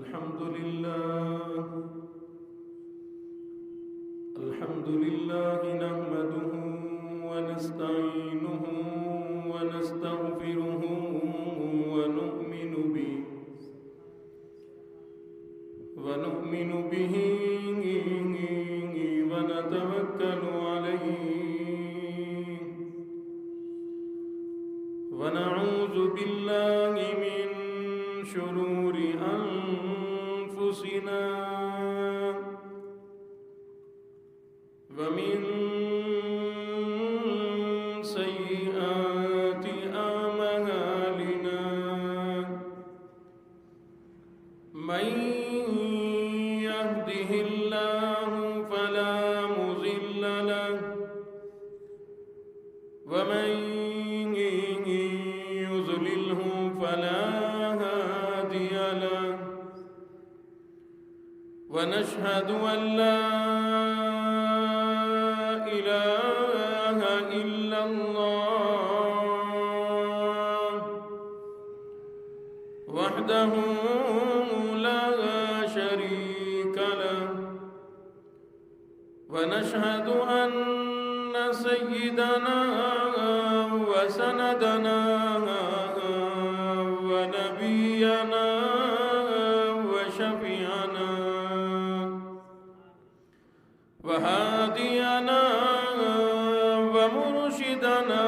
الحمد لله نحمده ونستعينه ونستغفره ونؤمن به ونتوكل عليه ونعوذ بالله من شرور أنفسنا ومن سيئات أعمالنا من يهده الله فلا مضل له ومن يضلله فلا هادي له ونشهد أن لا إله إلا الله وحده لا شريك له ونشهد أن سيدنا وسندنا ونبينا وشفيعنا وهادينا ومرشدنا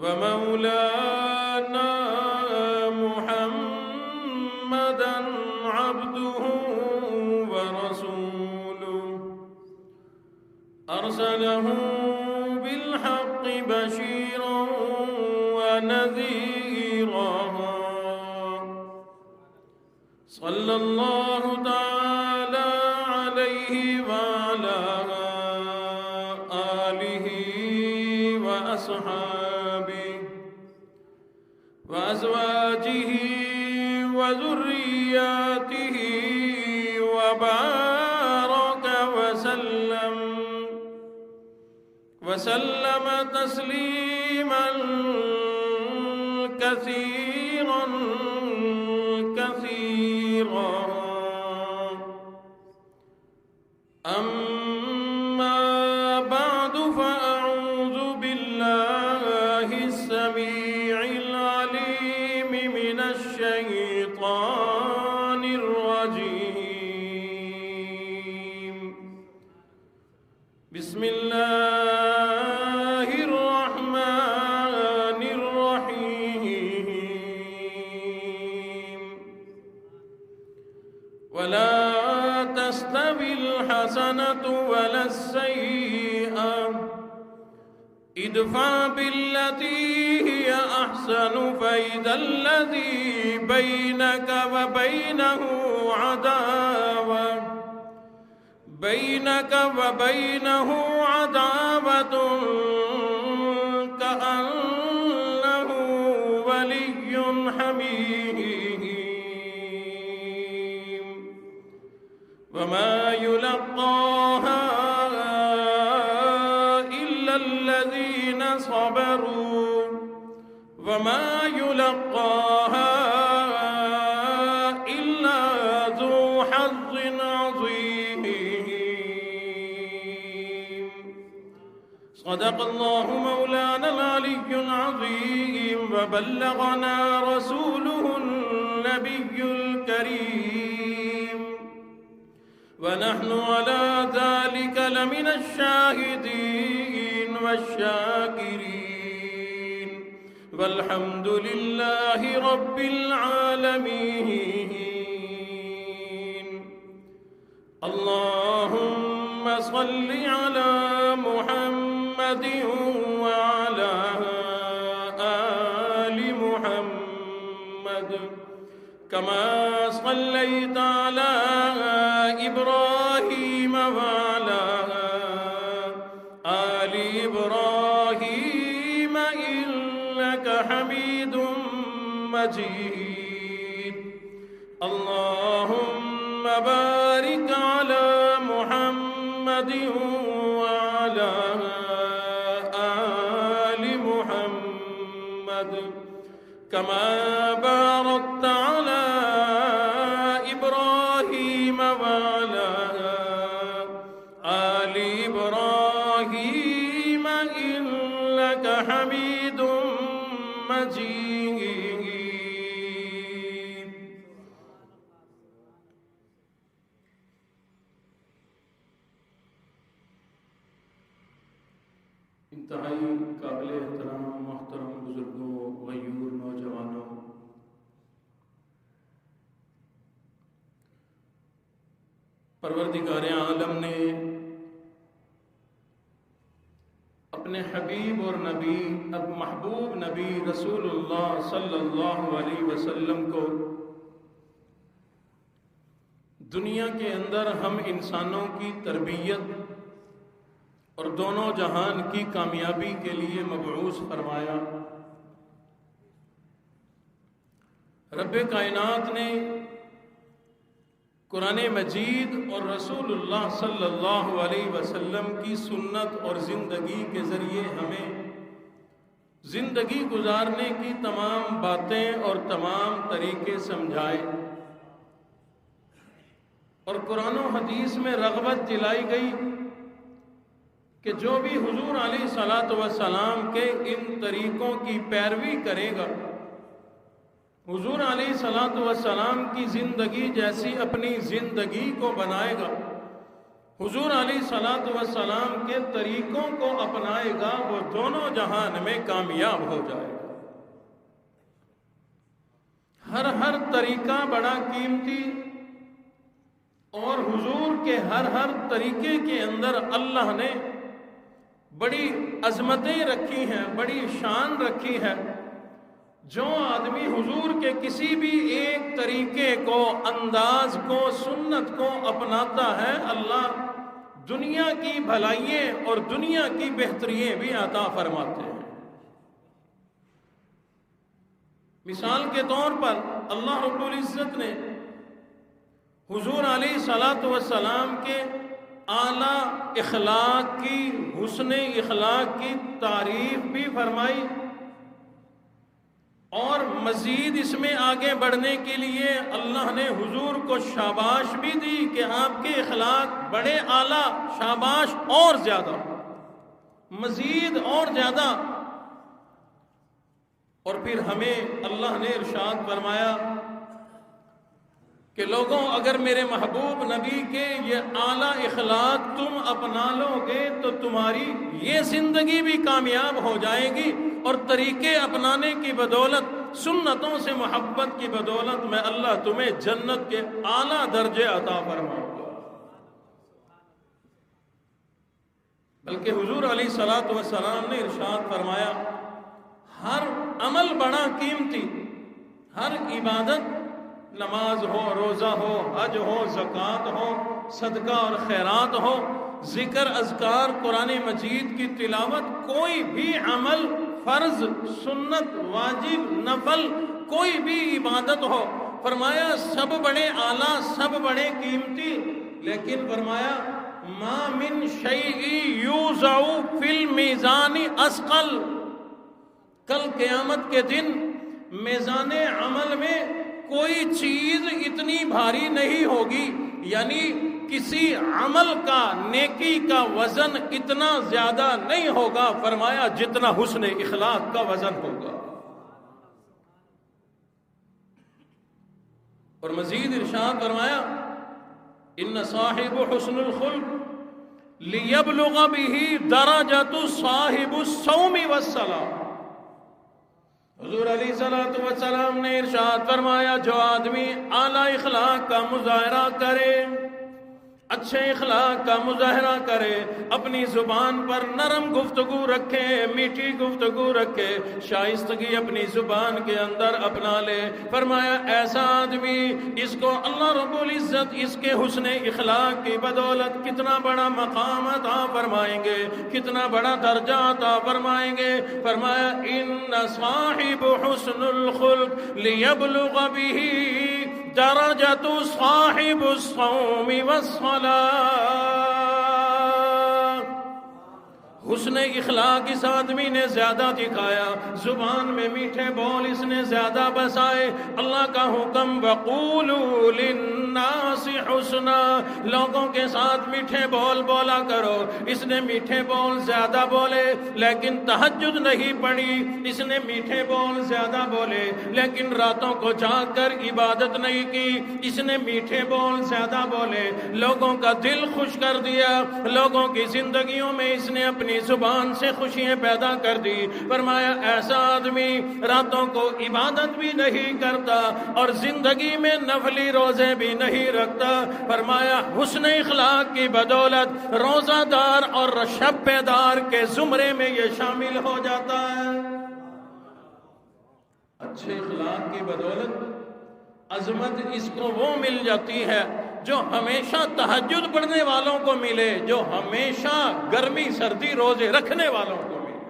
ومولانا محمدا عبده ورسوله أرسله بالحق بشيرا ونذيرا صلى الله تعالى عليه وعلى آله وأصحابه وأزواجه وذرياته وبارك وسلم تسليما كثيرا كثيرا أما بعد فأعوذ بالله السميع العليم من الشيطان الرجيم بسم الله الرحمن الرحيم ولا تستوي الحسنة ولا السيئة ادفع بالتي هي أحسن فإذا الذي بينك وبينه عداوة كأنه ولي حميم وما يلقاها إلا الذين صبروا وما يلقاها إلا ذو حظ عظيم صدق الله مولانا العلي العظيم وبلغنا رسوله النبي الكريم ونحن على ذلك لمن الشاهدين والشاكرين والحمد لله رب العالمين اللهم صل على محمد وعلى آل محمد كما صليت على إبراهيم وعلى آل إبراهيم إنك حميد مجيد اللهم بارك على محمد وعلى آل محمد محمد كما باركت على إبراهيم وعلى آل إبراهيم إنك حميد مجيد. انتہائی قابل احترام محترم بزرگوں، غیور نوجوانوں، پروردگار عالم نے اپنے حبیب اور نبی، اب محبوب نبی رسول اللہ صلی اللہ علیہ وسلم کو دنیا کے اندر ہم انسانوں کی تربیت اور دونوں جہان کی کامیابی کے لیے مبعوث فرمایا. رب کائنات نے قرآن مجید اور رسول اللہ صلی اللہ علیہ وسلم کی سنت اور زندگی کے ذریعے ہمیں زندگی گزارنے کی تمام باتیں اور تمام طریقے سمجھائے، اور قرآن و حدیث میں رغبت دلائی گئی کہ جو بھی حضور علیہ الصلوۃ والسلام کے ان طریقوں کی پیروی کرے گا، حضور علیہ الصلوۃ والسلام کی زندگی جیسی اپنی زندگی کو بنائے گا، حضور علیہ الصلوۃ والسلام کے طریقوں کو اپنائے گا، وہ دونوں جہان میں کامیاب ہو جائے گا. ہر طریقہ بڑا قیمتی، اور حضور کے ہر طریقے کے اندر اللہ نے بڑی عظمتیں رکھی ہیں، بڑی شان رکھی ہے. جو آدمی حضور کے کسی بھی ایک طریقے کو، انداز کو، سنت کو اپناتا ہے، اللہ دنیا کی بھلائیاں اور دنیا کی بہتریاں بھی عطا فرماتے ہیں. مثال کے طور پر اللہ رب العزت نے حضور علیہ الصلوۃ والسلام کے اعلیٰ اخلاق کی، حسن اخلاق کی تعریف بھی فرمائی، اور مزید اس میں آگے بڑھنے کے لیے اللہ نے حضور کو شاباش بھی دی کہ آپ کے اخلاق بڑے اعلیٰ، شاباش اور زیادہ، مزید اور زیادہ. اور پھر ہمیں اللہ نے ارشاد فرمایا کہ لوگوں، اگر میرے محبوب نبی کے یہ اعلیٰ اخلاق تم اپنا لو گے تو تمہاری یہ زندگی بھی کامیاب ہو جائے گی، اور طریقے اپنانے کی بدولت، سنتوں سے محبت کی بدولت میں اللہ تمہیں جنت کے اعلیٰ درجے عطا فرماؤں گا. بلکہ حضور علیہ الصلوۃ والسلام نے ارشاد فرمایا، ہر عمل بڑا قیمتی، ہر عبادت، نماز ہو، روزہ ہو، حج ہو، زکوٰۃ ہو، صدقہ اور خیرات ہو، ذکر، اذکار، قرآن مجید کی تلاوت، کوئی بھی عمل، فرض، سنت، واجب، نفل، کوئی بھی عبادت ہو، فرمایا سب بڑے اعلیٰ، سب بڑے قیمتی. لیکن فرمایا ما من شیء یوضع فی المیزان اثقل، کل قیامت کے دن میزان عمل میں کوئی چیز اتنی بھاری نہیں ہوگی، یعنی کسی عمل کا، نیکی کا وزن اتنا زیادہ نہیں ہوگا، فرمایا جتنا حسن اخلاق کا وزن ہوگا. اور مزید ارشاد فرمایا ان صاحب حسن الخلق لیبلغ به درجۃ صاحب الصوم والصلاۃ. حضور علیہ الصلوۃ والسلام نے ارشاد فرمایا جو آدمی اعلیٰ اخلاق کا مظاہرہ کرے، اچھے اخلاق کا مظاہرہ کرے، اپنی زبان پر نرم گفتگو رکھے، میٹھی گفتگو رکھے، شائستگی اپنی زبان کے اندر اپنا لے، فرمایا ایسا آدمی، اس کو اللہ رب العزت اس کے حسن اخلاق کی بدولت کتنا بڑا مقام عطا فرمائیں گے، کتنا بڑا درجہ عطا فرمائیں گے. فرمایا ان صاحب حسن الخلق لیبلغ به درجۃ صاحب الصوم والصلاۃ. حسن اخلاق اس آدمی نے زیادہ دکھایا، زبان میں میٹھے بول اس نے زیادہ بسائے۔ اللہ کا حکم وَقُولُوا لِلنَّاسِ حُسْنًا، لوگوں کے ساتھ میٹھے بول بولا کرو۔ اس نے میٹھے بول زیادہ بولے لیکن تہجد نہیں پڑھی، اس نے میٹھے بول زیادہ بولے لیکن راتوں کو جاگ کر عبادت نہیں کی۔ اس نے میٹھے بول زیادہ بولے، لوگوں کا دل خوش کر دیا، لوگوں کی زندگیوں میں اس نے اپنی زبان سے خوشیاں پیدا کر دی۔ فرمایا ایسا آدمی راتوں کو عبادت بھی نہیں کرتا اور زندگی میں نفلی روزے بھی نہیں رکھتا۔ فرمایا حسن اخلاق کی بدولت روزہ دار اور شب بیدار کے زمرے میں یہ شامل ہو جاتا ہے۔ اچھے اخلاق کی بدولت عظمت اس کو وہ مل جاتی ہے جو ہمیشہ تہجد پڑھنے والوں کو ملے، جو ہمیشہ گرمی سردی روزے رکھنے والوں کو ملے۔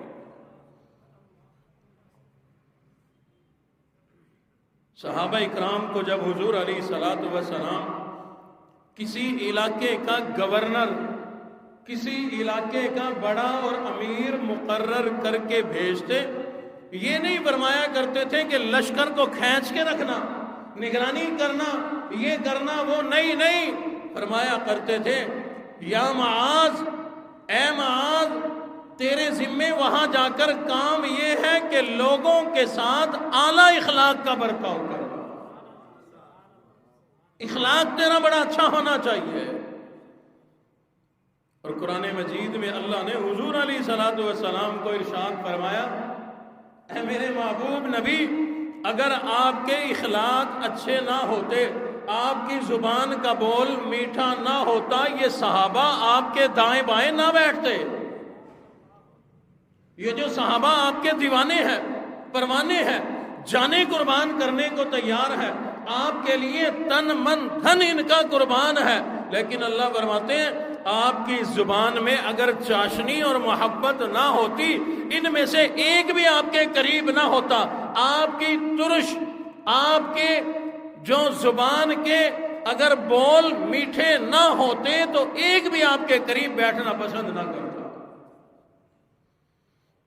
صحابہ اکرام کو جب حضور علیہ الصلوۃ والسلام کسی علاقے کا گورنر، کسی علاقے کا بڑا اور امیر مقرر کر کے بھیجتے، یہ نہیں فرمایا کرتے تھے کہ لشکر کو کھینچ کے رکھنا، نگرانی کرنا، یہ کرنا، وہ نہیں فرمایا کرتے تھے یا معاذ، اے معاذ تیرے ذمے وہاں جا کر کام یہ ہے کہ لوگوں کے ساتھ اعلیٰ اخلاق کا برتاؤ کر، اخلاق تیرا بڑا اچھا ہونا چاہیے۔ اور قرآن مجید میں اللہ نے حضور علیہ الصلوۃ والسلام کو ارشاد فرمایا، اے میرے محبوب نبی، اگر آپ کے اخلاق اچھے نہ ہوتے، آپ کی زبان کا بول میٹھا نہ ہوتا، یہ صحابہ آپ کے دائیں بائیں نہ بیٹھتے۔ یہ جو صحابہ آپ کے دیوانے ہیں، پروانے ہیں، جانیں قربان کرنے کو تیار ہے، آپ کے لیے تن من دھن ان کا قربان ہے، لیکن اللہ فرماتے ہیں آپ کی زبان میں اگر چاشنی اور محبت نہ ہوتی، ان میں سے ایک بھی آپ کے قریب نہ ہوتا، آپ کی ترش، آپ کے جو زبان کے اگر بول میٹھے نہ ہوتے تو ایک بھی آپ کے قریب بیٹھنا پسند نہ کرتا۔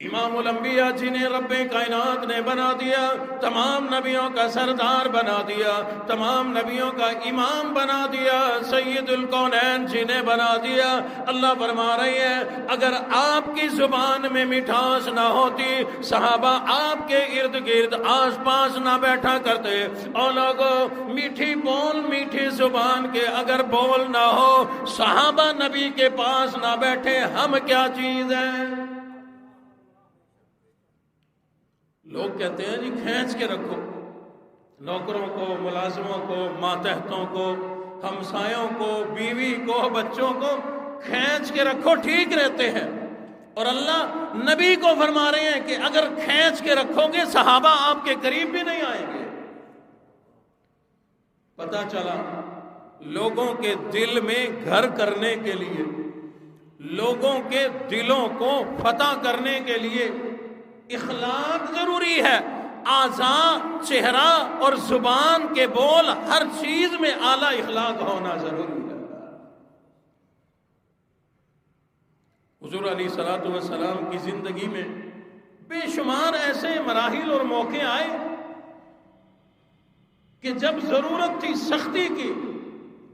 امام الانبیاء جنہیں رب کائنات نے بنا دیا، تمام نبیوں کا سردار بنا دیا، تمام نبیوں کا امام بنا دیا، سید الکونین جنہیں بنا دیا، اللہ فرما رہے ہیں اگر آپ کی زبان میں مٹھاس نہ ہوتی، صحابہ آپ کے ارد گرد آس پاس نہ بیٹھا کرتے۔ اور لوگوں میٹھی بول میٹھی زبان کے اگر بول نہ ہو، صحابہ نبی کے پاس نہ بیٹھے، ہم کیا چیز ہیں؟ لوگ کہتے ہیں جی کھینچ کے رکھو، نوکروں کو، ملازموں کو، ماتحتوں کو، ہمسایوں کو، بیوی کو، بچوں کو کھینچ کے رکھو، ٹھیک رہتے ہیں۔ اور اللہ نبی کو فرما رہے ہیں کہ اگر کھینچ کے رکھو گے صحابہ آپ کے قریب بھی نہیں آئیں گے۔ پتہ چلا لوگوں کے دل میں گھر کرنے کے لیے، لوگوں کے دلوں کو فتح کرنے کے لیے اخلاق ضروری ہے۔ اعضاء، چہرہ اور زبان کے بول، ہر چیز میں اعلیٰ اخلاق ہونا ضروری ہے۔ حضور علیہ الصلوۃ والسلام کی زندگی میں بے شمار ایسے مراحل اور موقع آئے کہ جب ضرورت تھی سختی کی،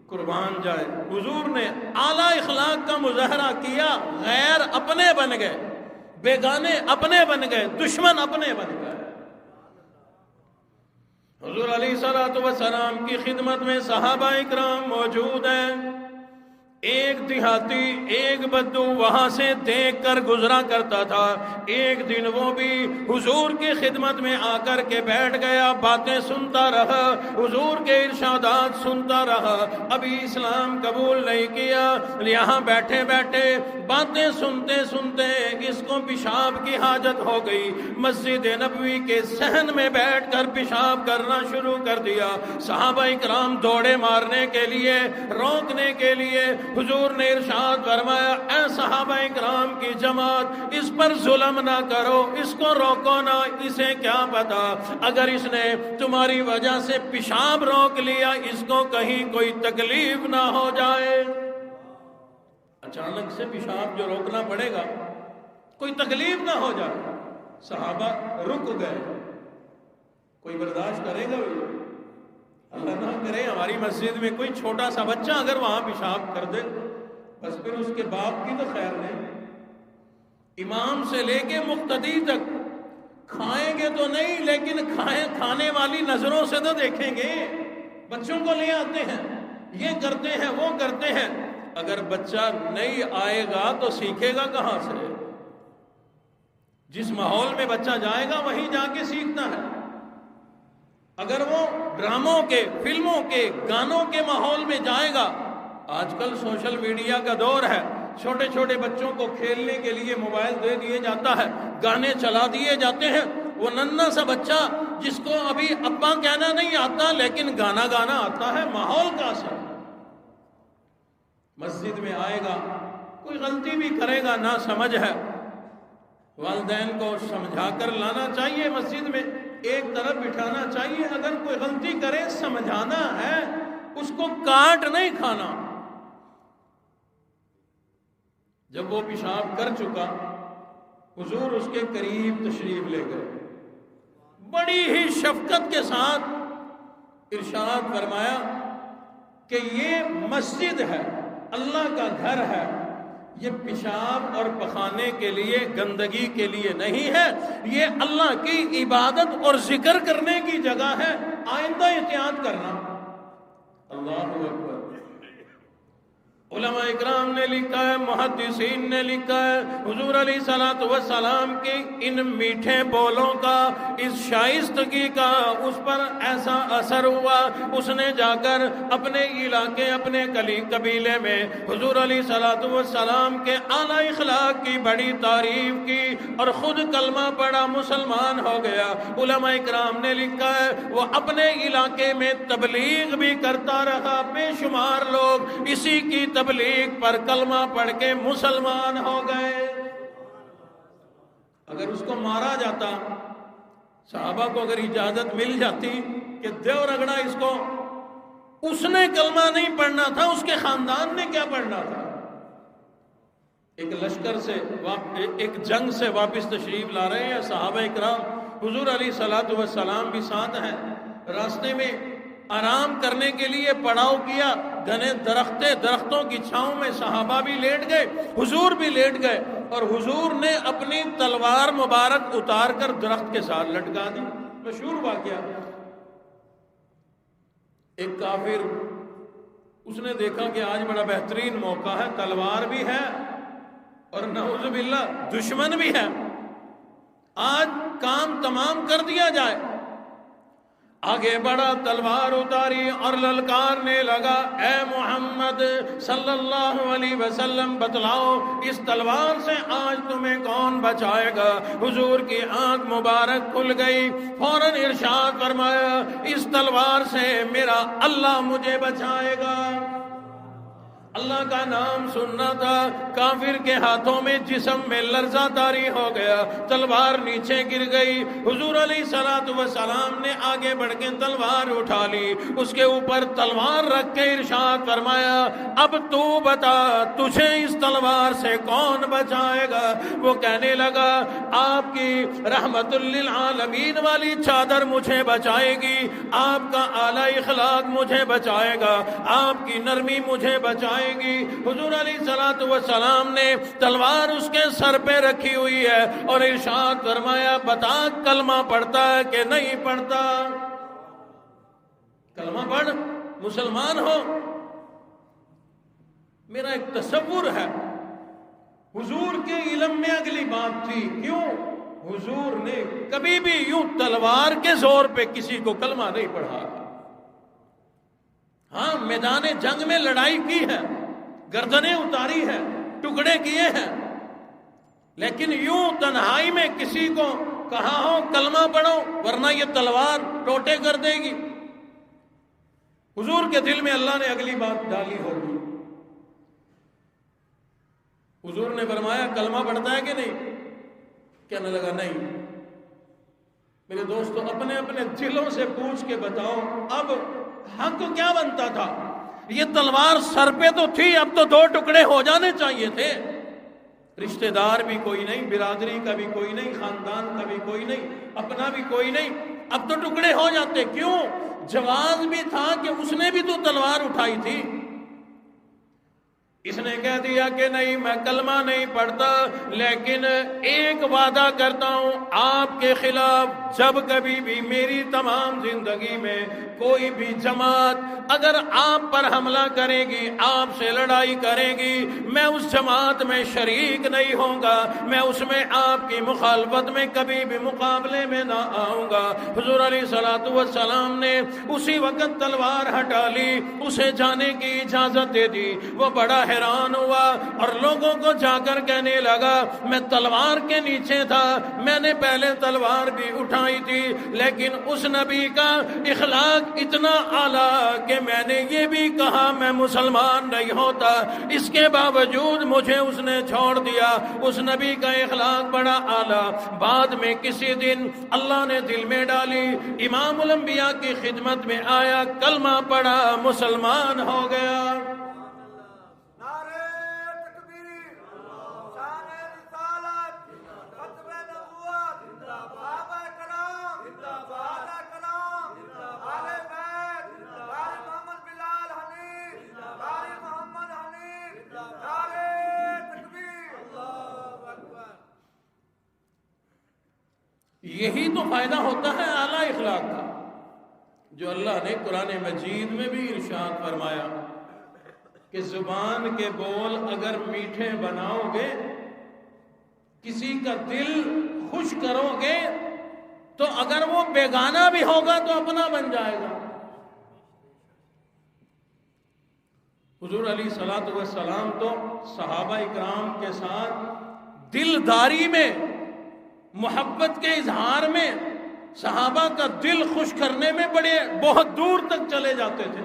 قربان جائے حضور نے اعلیٰ اخلاق کا مظاہرہ کیا، غیر اپنے بن گئے، بیگانے اپنے بن گئے، دشمن اپنے بن گئے۔ حضور علیہ الصلوۃ والسلام کی خدمت میں صحابہ اکرام موجود ہیں۔ ایک دیہاتی، ایک بدو وہاں سے دیکھ کر گزرا کرتا تھا، ایک دن وہ بھی حضور کی خدمت میں آ کر کے بیٹھ گیا، باتیں سنتا رہا، حضور کے ارشادات سنتا رہا، ابھی اسلام قبول نہیں کیا۔ یہاں بیٹھے بیٹھے باتیں سنتے سنتے اس کو پیشاب کی حاجت ہو گئی، مسجد نبوی کے صحن میں بیٹھ کر پیشاب کرنا شروع کر دیا۔ صحابہ اکرام دوڑے مارنے کے لیے، روکنے کے لیے، حضور نے ارشاد فرمایا اے صحابہ اکرام کی جماعت، اس پر ظلم نہ کرو، اس کو روکو نہ، اسے کیا پتا اگر اس نے تمہاری وجہ سے پیشاب روک لیا، اس کو کہیں کوئی تکلیف نہ ہو جائے۔ اچانک سے پیشاب جو روکنا پڑے گا کوئی تکلیف نہ ہو جائے۔ صحابہ رک گئے، کوئی برداشت کرے گا؟ اللہ نہ کرے ہماری مسجد میں کوئی چھوٹا سا بچہ اگر وہاں پیشاب کر دے، بس پھر اس کے باپ کی تو خیر نہیں۔ امام سے لے کے مقتدی تک کھائیں گے تو نہیں، لیکن کھانے والی نظروں سے تو دیکھیں گے۔ بچوں کو لے آتے ہیں، یہ کرتے ہیں، وہ کرتے ہیں۔ اگر بچہ نہیں آئے گا تو سیکھے گا کہاں سے؟ جس ماحول میں بچہ جائے گا وہیں جا کے سیکھتا ہے۔ اگر وہ ڈراموں کے، فلموں کے، گانوں کے ماحول میں جائے گا، آج کل سوشل میڈیا کا دور ہے، چھوٹے چھوٹے بچوں کو کھیلنے کے لیے موبائل دے دیے جاتا ہے، گانے چلا دیے جاتے ہیں۔ وہ ننھا سا بچہ جس کو ابھی ابا کہنا نہیں آتا لیکن گانا گانا آتا ہے، ماحول کا اثر۔ مسجد میں آئے گا، کوئی غلطی بھی کرے گا، نہ سمجھ ہے، والدین کو سمجھا کر لانا چاہیے، مسجد میں ایک طرف بٹھانا چاہیے۔ اگر کوئی غلطی کرے سمجھانا ہے، اس کو کاٹ نہیں کھانا۔ جب وہ پیشاب کر چکا، حضور اس کے قریب تشریف لے گئے، بڑی ہی شفقت کے ساتھ ارشاد فرمایا کہ یہ مسجد ہے، اللہ کا گھر ہے، یہ پیشاب اور پخانے کے لیے، گندگی کے لیے نہیں ہے، یہ اللہ کی عبادت اور ذکر کرنے کی جگہ ہے، آئندہ احتیاط کرنا۔ اللہ اکبر۔ علماء اکرام نے لکھا ہے، محدثین نے لکھا ہے، حضور علیہ الصلوۃ والسلام کے ان میٹھے بولوں کا، اس شائستگی کا اس پر ایسا اثر ہوا، اس نے جا کر اپنے علاقے، اپنے قبیلے میں حضور علیہ الصلوۃ والسلام کے اعلیٰ اخلاق کی بڑی تعریف کی اور خود کلمہ پڑھا، مسلمان ہو گیا۔ علماء اکرام نے لکھا ہے وہ اپنے علاقے میں تبلیغ بھی کرتا رہا، بے شمار لوگ اسی کی تبلیغ پر کلمہ پڑھ کے مسلمان ہو گئے۔ اگر اس کو مارا جاتا، صحابہ کو اگر اجازت مل جاتی کہ دیو رگڑا اس کو، اس نے کلمہ نہیں پڑھنا تھا، اس کے خاندان نے کیا پڑھنا تھا؟ ایک لشکر سے، ایک جنگ سے واپس تشریف لا رہے ہیں صحابہ اکرام، حضور علیہ الصلوۃ والسلام بھی ساتھ ہیں۔ راستے میں آرام کرنے کے لیے پڑاؤ کیا، گھنے درختوں کی چھاؤں میں صحابہ بھی لیٹ گئے، حضور بھی لیٹ گئے، اور حضور نے اپنی تلوار مبارک اتار کر درخت کے ساتھ لٹکا دی۔ مشہور واقعہ۔ ایک کافر، اس نے دیکھا کہ آج بڑا بہترین موقع ہے، تلوار بھی ہے اور نعوذ باللہ دشمن بھی ہے، آج کام تمام کر دیا جائے۔ آگے بڑھا، تلوار اتاری اور للکارنے لگا، اے محمد صلی اللہ علیہ وسلم بتلاؤ اس تلوار سے آج تمہیں کون بچائے گا؟ حضور کی آنکھ مبارک کھل گئی، فوراً ارشاد فرمایا اس تلوار سے میرا اللہ مجھے بچائے گا۔ اللہ کا نام سننا تھا، کافر کے ہاتھوں میں جسم میں لرزہ طاری ہو گیا، تلوار نیچے گر گئی۔ حضور علیہ الصلوۃ والسلام نے آگے بڑھ کے تلوار اٹھا لی، اس کے اوپر تلوار رکھ کے ارشاد فرمایا اب تو بتا تجھے اس تلوار سے کون بچائے گا؟ وہ کہنے لگا آپ کی رحمت للعالمین والی چادر مجھے بچائے گی، آپ کا اعلیٰ اخلاق مجھے بچائے گا، آپ کی نرمی مجھے بچائے گی۔ حضور علیہ الصلوۃ والسلام نے تلوار اس کے سر پہ رکھی ہوئی ہے اور ارشاد فرمایا بتا کلمہ پڑھتا ہے کہ نہیں پڑھتا؟ کلمہ پڑھ، مسلمان ہو۔ میرا ایک تصور ہے، حضور کے علم میں اگلی بات تھی، کیوں؟ حضور نے کبھی بھی یوں تلوار کے زور پہ کسی کو کلمہ نہیں پڑھا۔ ہاں، میدان جنگ میں لڑائی کی ہے، گردنیں اتاری ہے، ٹکڑے کیے ہیں، لیکن یوں تنہائی میں کسی کو کہا ہو کلمہ پڑھو ورنہ یہ تلوار ٹوٹے کر دے گی، حضور کے دل میں اللہ نے اگلی بات ڈالی ہوگی۔ حضور نے فرمایا کلمہ پڑھتا ہے کہ نہیں؟ کہنے لگا نہیں۔ میرے دوستو، اپنے اپنے دلوں سے پوچھ کے بتاؤ اب حق کیا بنتا تھا؟ یہ تلوار سر پہ تو تھی، اب تو دو ٹکڑے ہو جانے چاہیے تھے۔ رشتہ دار بھی کوئی نہیں، برادری کا بھی کوئی نہیں، خاندان کا بھی کوئی نہیں، اپنا بھی کوئی نہیں، اب تو ٹکڑے ہو جاتے۔ کیوں؟ جواز بھی تھا کہ اس نے بھی تو تلوار اٹھائی تھی، اس نے کہہ دیا کہ نہیں میں کلمہ نہیں پڑھتا، لیکن ایک وعدہ کرتا ہوں آپ کے خلاف جب کبھی بھی میری تمام زندگی میں کوئی بھی جماعت اگر آپ پر حملہ کرے گی، آپ سے لڑائی کرے گی، میں اس جماعت میں شریک نہیں ہوں گا، میں اس میں آپ کی مخالفت میں کبھی بھی مقابلے میں نہ آؤں گا۔ حضور علیہ الصلوۃ والسلام نے اسی وقت تلوار ہٹا لی، اسے جانے کی اجازت دے دی۔ وہ بڑا حیران ہوا اور لوگوں کو جا کر کہنے لگا میں تلوار کے نیچے تھا، میں نے پہلے تلوار بھی اٹھائی تھی، لیکن اس نبی کا اخلاق اتنا اعلیٰ کہ میں نے یہ بھی کہا میں مسلمان نہیں ہوتا، اس کے باوجود مجھے اس نے چھوڑ دیا۔ اس نبی کا اخلاق بڑا اعلیٰ۔ بعد میں کسی دن اللہ نے دل میں ڈالی، امام الانبیاء کی خدمت میں آیا، کلمہ پڑھا، مسلمان ہو گیا۔ یہی تو فائدہ ہوتا ہے اعلیٰ اخلاق کا، جو اللہ نے قرآن مجید میں بھی ارشاد فرمایا کہ زبان کے بول اگر میٹھے بناؤ گے، کسی کا دل خوش کرو گے، تو اگر وہ بیگانہ بھی ہوگا تو اپنا بن جائے گا۔ حضور علیہ الصلوۃ والسلام تو صحابہ اکرام کے ساتھ دلداری میں، محبت کے اظہار میں، صحابہ کا دل خوش کرنے میں بہت دور تک چلے جاتے تھے۔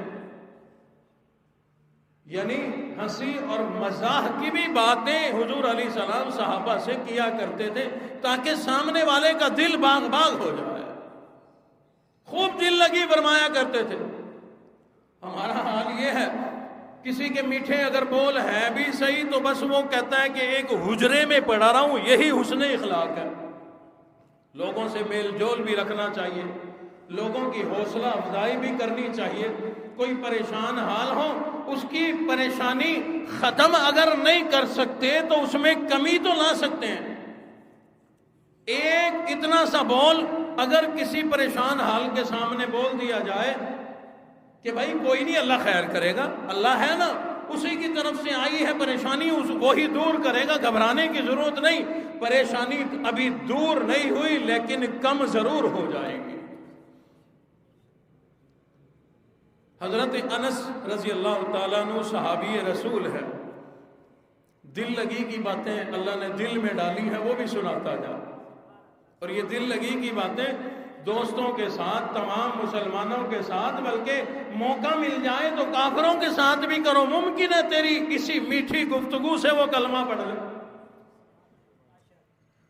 یعنی ہنسی اور مزاح کی بھی باتیں حضور علیہ السلام صحابہ سے کیا کرتے تھے تاکہ سامنے والے کا دل باغ باغ ہو جائے، خوب دل لگی فرمایا کرتے تھے۔ ہمارا حال یہ ہے، کسی کے میٹھے اگر بول ہے بھی صحیح تو بس وہ کہتا ہے کہ ایک حجرے میں پڑھا رہا ہوں، یہی حسن اخلاق ہے۔ لوگوں سے میل جول بھی رکھنا چاہیے، لوگوں کی حوصلہ افزائی بھی کرنی چاہیے۔ کوئی پریشان حال ہو، اس کی پریشانی ختم اگر نہیں کر سکتے تو اس میں کمی تو لا سکتے ہیں۔ ایک اتنا سا بول اگر کسی پریشان حال کے سامنے بول دیا جائے کہ بھائی کوئی نہیں، اللہ خیر کرے گا، اللہ ہے نا، اسی کی طرف سے آئی ہے پریشانی، وہی دور کرے گا، گھبرانے کی ضرورت نہیں، پریشانی ابھی دور نہیں ہوئی لیکن کم ضرور ہو جائے گی۔ حضرت انس رضی اللہ تعالیٰ عنہ صحابی رسول ہے، دل لگی کی باتیں اللہ نے دل میں ڈالی ہیں وہ بھی سناتا جا، اور یہ دل لگی کی باتیں دوستوں کے ساتھ، تمام مسلمانوں کے ساتھ، بلکہ موقع مل جائے تو کافروں کے ساتھ بھی کرو، ممکن ہے تیری کسی میٹھی گفتگو سے وہ کلمہ پڑھ لے۔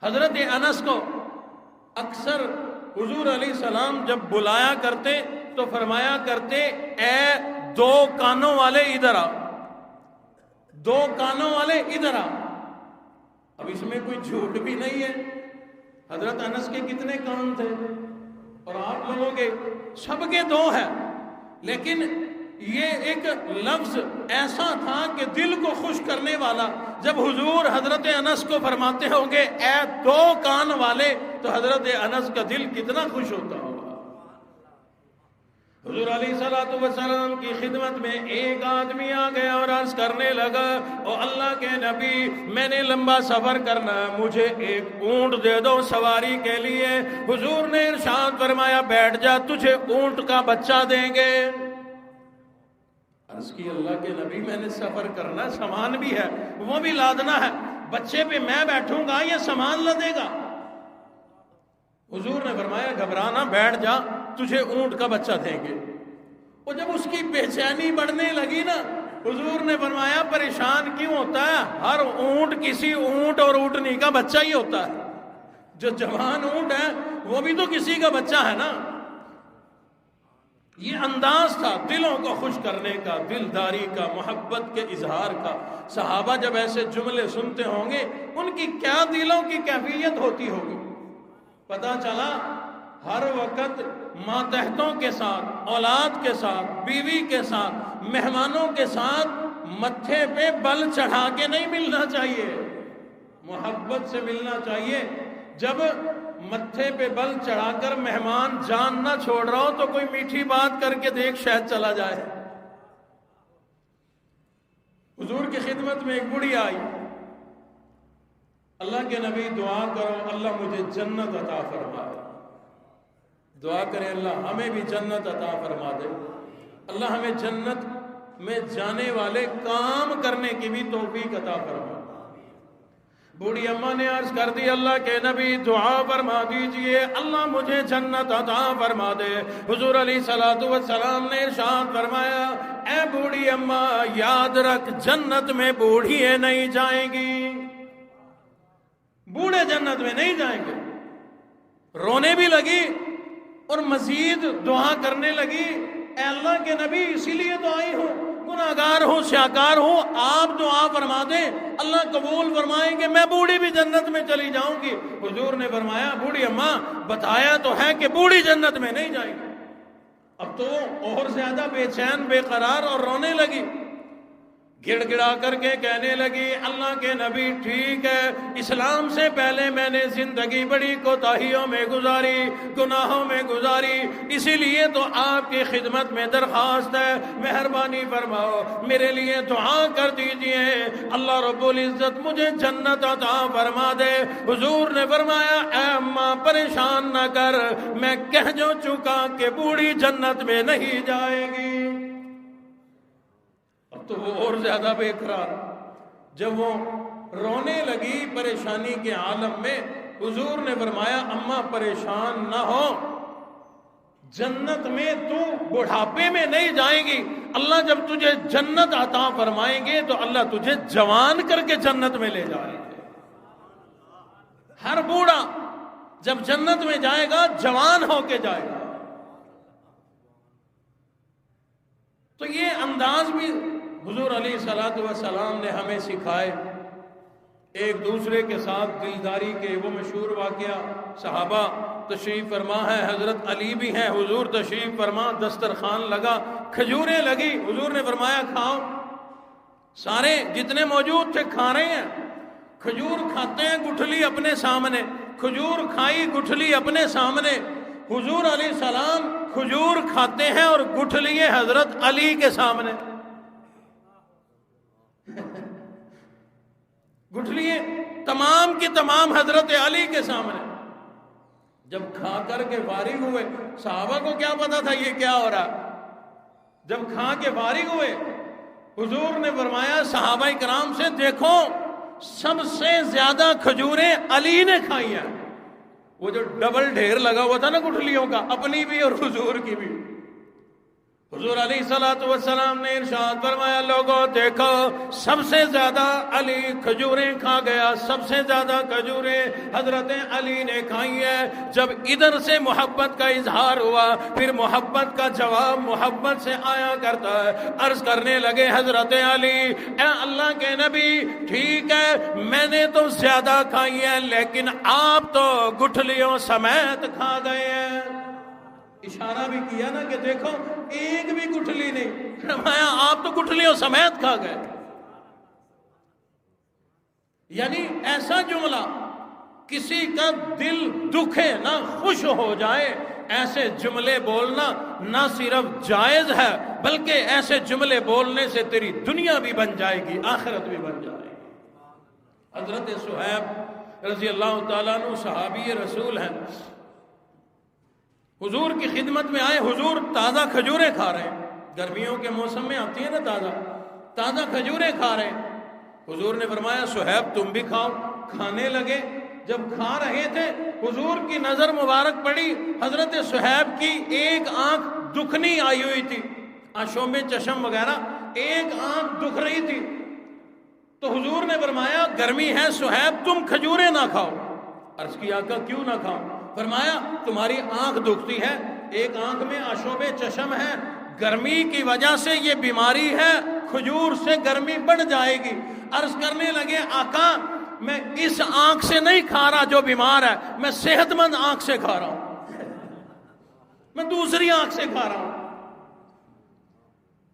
حضرت انس کو اکثر حضور علیہ السلام جب بلایا کرتے تو فرمایا کرتے اے دو کانوں والے ادھر آ، دو کانوں والے ادھر آ۔ اب اس میں کوئی جھوٹ بھی نہیں ہے، حضرت انس کے کتنے کان تھے اور آپ لوگوں کے سب کے دو ہیں، لیکن یہ ایک لفظ ایسا تھا کہ دل کو خوش کرنے والا۔ جب حضور حضرت انس کو فرماتے ہوں گے اے دو کان والے، تو حضرت انس کا دل کتنا خوش ہوتا ہوگا۔ حضور علیہ الصلوۃ والسلام کی خدمت میں ایک آدمی آ گیا اور عرض کرنے لگا او اللہ کے نبی، میں نے لمبا سفر کرنا، مجھے ایک اونٹ دے دو سواری کے لیے۔ حضور نے ارشاد فرمایا بیٹھ جا، تجھے اونٹ کا بچہ دیں گے۔ عرض کی اللہ کے نبی میں نے سفر کرنا، سامان بھی ہے وہ بھی لادنا ہے، بچے پہ میں بیٹھوں گا یا سامان لدے گا؟ حضور نے فرمایا گھبرانا، بیٹھ جا، تجھے اونٹ کا بچہ دیں گے۔ اور جب اس کی بے چینی بڑھنے لگی نا، حضور نے فرمایا پریشان کیوں ہوتا ہے؟ ہر اونٹ کسی اونٹ اور اونٹنی کا بچہ ہی ہوتا ہے، جو جوان اونٹ ہے وہ بھی تو کسی کا بچہ ہے نا۔ یہ انداز تھا دلوں کو خوش کرنے کا، دلداری کا، محبت کے اظہار کا۔ صحابہ جب ایسے جملے سنتے ہوں گے ان کی کیا دلوں کی کیفیت ہوتی ہوگی۔ پتہ چلا ہر وقت ماتحتوں کے ساتھ، اولاد کے ساتھ، بیوی کے ساتھ، مہمانوں کے ساتھ متھے پہ بل چڑھا کے نہیں ملنا چاہیے، محبت سے ملنا چاہیے۔ جب متھے پہ بل چڑھا کر مہمان جان نہ چھوڑ رہا ہو تو کوئی میٹھی بات کر کے دیکھ شاید چلا جائے۔ حضور کی خدمت میں ایک بوڑھی آئی، اللہ کے نبی دعا کرو اللہ مجھے جنت عطا فرمائے۔ دعا کریں اللہ ہمیں بھی جنت عطا فرما دے، اللہ ہمیں جنت میں جانے والے کام کرنے کی بھی توفیق عطا فرما۔ بوڑھی اماں نے عرض کر دی اللہ کے نبی دعا فرما دیجئے اللہ مجھے جنت عطا فرما دے۔ حضور علیہ السلام نے ارشاد فرمایا اے بوڑھی اماں یاد رکھ جنت میں بوڑھیاں نہیں جائیں گی، بوڑھے جنت میں نہیں جائیں گے۔ رونے بھی لگی اور مزید دعا کرنے لگی اے اللہ کے نبی اسی لیے تو آئی ہوں، گناہگار ہوں، سیاکار ہوں، آپ دعا فرما دیں اللہ قبول فرمائیں گے، میں بوڑھی بھی جنت میں چلی جاؤں گی۔ حضور نے فرمایا بوڑھی اماں بتایا تو ہے کہ بوڑھی جنت میں نہیں جائے گی۔ اب تو اور زیادہ بے چین بے قرار اور رونے لگی، گڑ گڑا کر کے کہنے لگی اللہ کے نبی ٹھیک ہے اسلام سے پہلے میں نے زندگی بڑی کوتاہیوں میں گزاری، گناہوں میں گزاری، اسی لیے تو آپ کی خدمت میں درخواست ہے مہربانی فرماؤ میرے لیے دعا کر دیجئے اللہ رب العزت مجھے جنت عطا فرما دے۔ حضور نے فرمایا اے اماں پریشان نہ کر، میں کہہ جو چکا کہ بوڑھی جنت میں نہیں جائے گی۔ تو وہ اور زیادہ بے قرار، جب وہ رونے لگی پریشانی کے عالم میں، حضور نے فرمایا اماں پریشان نہ ہو، جنت میں تو بڑھاپے میں نہیں جائے گی، اللہ جب تجھے جنت عطا فرمائیں گے تو اللہ تجھے جوان کر کے جنت میں لے جائیں گے۔ ہر بوڑھا جب جنت میں جائے گا جوان ہو کے جائے گا۔ تو یہ انداز بھی حضور علیہ السلام نے ہمیں سکھائے، ایک دوسرے کے ساتھ دلداری کے۔ وہ مشہور واقعہ صحابہ تشریف فرما ہے، حضرت علی بھی ہیں، حضور تشریف فرما، دسترخوان لگا، کھجوریں لگی، حضور نے فرمایا کھاؤ۔ سارے جتنے موجود تھے کھا رہے ہیں، کھجور کھاتے ہیں گٹھلی اپنے سامنے، کھجور کھائی گٹھلی اپنے سامنے، حضور علیہ السلام کھجور کھاتے ہیں اور گٹھلی حضرت علی کے سامنے، گٹھلیے تمام کی تمام حضرت علی کے سامنے۔ جب کھا کر کے فارغ ہوئے، صحابہ کو کیا پتا تھا یہ کیا ہو رہا، جب کھا کے فارغ ہوئے حضور نے فرمایا صحابہ کرام سے دیکھو سب سے زیادہ کھجوریں علی نے کھائی ہیں۔ وہ جو ڈبل ڈھیر لگا ہوا تھا نا گٹھلیوں کا، اپنی بھی اور حضور کی بھی، حضور علیہ السلام نے ارشاد فرمایا لوگوں دیکھو سب سے زیادہ علی کھجوریں کھا گیا، سب سے زیادہ کھجوریں حضرت علی نے کھائی ہیں۔ جب ادھر سے محبت کا اظہار ہوا پھر محبت کا جواب محبت سے آیا کرتا ہے۔ عرض کرنے لگے حضرت علی اے اللہ کے نبی ٹھیک ہے میں نے تو زیادہ کھائی ہے لیکن آپ تو گٹھلیوں سمیت کھا گئے ہیں۔ اشارہ بھی کیا نا کہ دیکھو ایک بھی گٹھلی نہیں، فرمایا آپ تو گٹھلیوں سمیت کھا گئے۔ یعنی ایسا جملہ کسی کا دل دکھے نہ خوش ہو جائے، ایسے جملے بولنا نہ صرف جائز ہے بلکہ ایسے جملے بولنے سے تیری دنیا بھی بن جائے گی آخرت بھی بن جائے گی۔ حضرت صہیب رضی اللہ تعالیٰ عنہ صحابی رسول ہیں، حضور کی خدمت میں آئے، حضور تازہ کھجوریں کھا رہے ہیں، گرمیوں کے موسم میں آتی ہیں نا تازہ کھجوریں کھا رہے ہیں۔ حضور نے فرمایا صہیب تم بھی کھاؤ، کھانے لگے۔ جب کھا رہے تھے حضور کی نظر مبارک پڑی، حضرت صہیب کی ایک آنکھ دکھنی آئی ہوئی تھی، آنکھوں میں چشم وغیرہ، ایک آنکھ دکھ رہی تھی۔ تو حضور نے فرمایا گرمی ہے صہیب تم کھجوریں نہ کھاؤ۔ عرض کیا آقا کیوں نہ کھاؤ؟ فرمایا تمہاری آنکھ دکھتی ہے ایک آنکھ میں آشوب چشم ہے، گرمی کی وجہ سے یہ بیماری ہے، کھجور سے گرمی بڑھ جائے گی۔ عرض کرنے لگے آقا میں اس آنکھ سے نہیں کھا رہا جو بیمار ہے، میں صحت مند آنکھ سے کھا رہا ہوں، میں دوسری آنکھ سے کھا رہا ہوں۔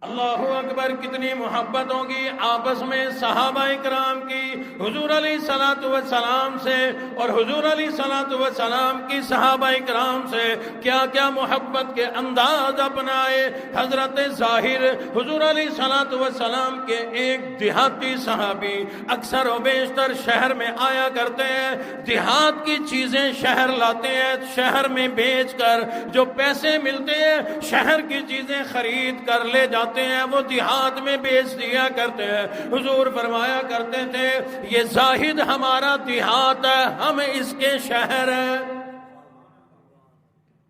اللہ اکبر، کتنی محبت ہوگی آپس میں صحابہ کرام کی حضور علیہ الصلوۃ والسلام سے، اور حضور علیہ الصلوۃ والسلام کی صحابہ کرام سے کیا کیا محبت کے انداز اپنائے۔ حضرت ظاہر حضور علیہ الصلوۃ والسلام کے ایک دیہاتی صحابی، اکثر و بیشتر شہر میں آیا کرتے ہیں، دیہات کی چیزیں شہر لاتے ہیں، شہر میں بیچ کر جو پیسے ملتے ہیں شہر کی چیزیں خرید کر لے جاتے ہیں، وہ دیہات میں بیچ دیا کرتے ہیں۔ حضور فرمایا کرتے تھے یہ زاہد ہمارا دیہات ہے، ہم اس کے شہر ہیں۔